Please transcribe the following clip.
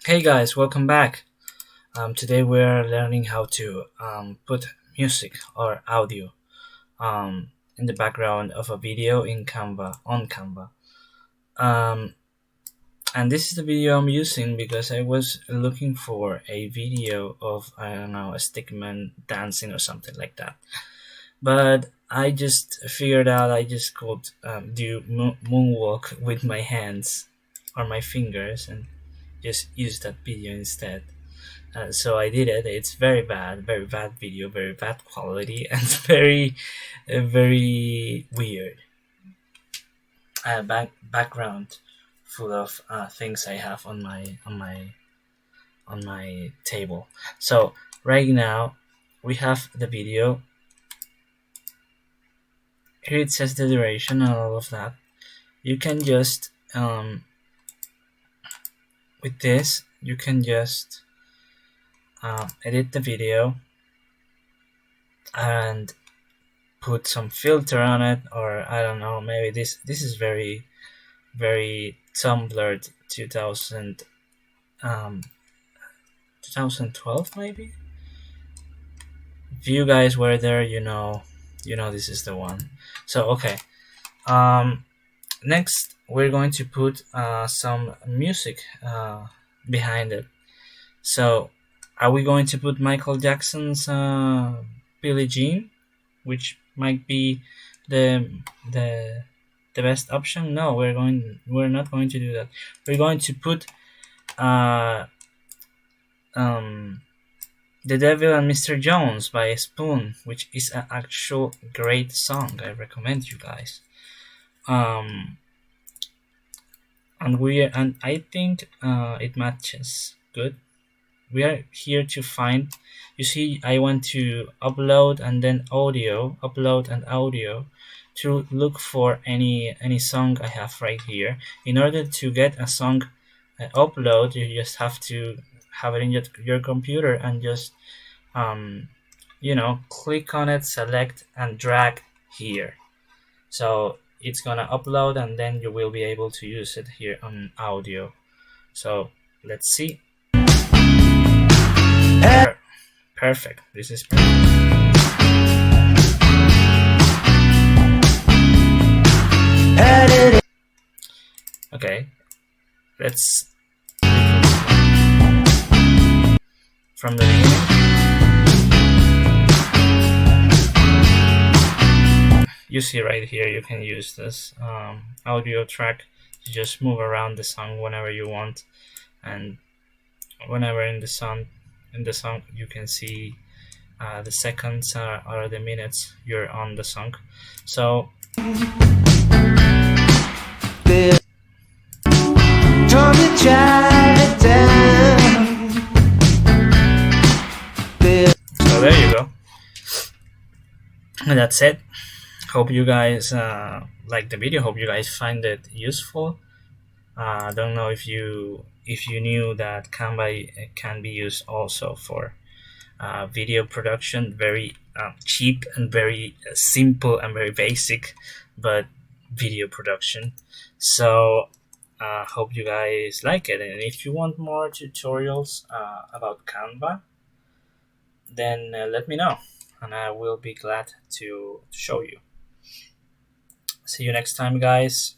Hey guys, welcome back. Today we're learning how to put music or audio in the background of a video in Canva, on Canva. Um, and this is the video I'm using because I was looking for a video of, I don't know, a stickman dancing or something like that. But I just figured out I just could do moonwalk with my hands or my fingers and just use that video instead. So I did it. It's very bad video, very bad quality, and very weird. Background full of things I have on my table. So right now we have the video. Here it says the duration and all of that. You can just with this you can just edit the video and put some filter on it, or I don't know, maybe this is very Tumblr 2000 2012 maybe. If you guys were there, you know this is the one. So okay, next we're going to put some music behind it. So are we going to put Michael Jackson's Billie Jean, which might be the the the best option? No, we're not going to do that. We're going to put uh The Devil and Mr. Jones by Spoon, which is an actual great song. I recommend you guys. And I think it matches good. We are here to find, you see, I want to upload and then upload and audio, to look for any song I have right here. In order to get a song upload, you just have to have it in your computer and just click on it, select and drag here. So it's gonna upload and then you will be able to use it here on audio. So let's see. Perfect. This is perfect. Okay, let's from the beginning. You see right here, you can use this audio track to just move around the song whenever you want, and whenever in the song you can see the seconds or the minutes you're on the song. So there you go, and that's it. Hope you guys like the video. Hope you guys find it useful. I don't know if you knew that Canva can be used also for video production. Very cheap and very simple and very basic, but video production. So hope you guys like it, and if you want more tutorials about Canva, then let me know and I will be glad to show you. See you next time, guys.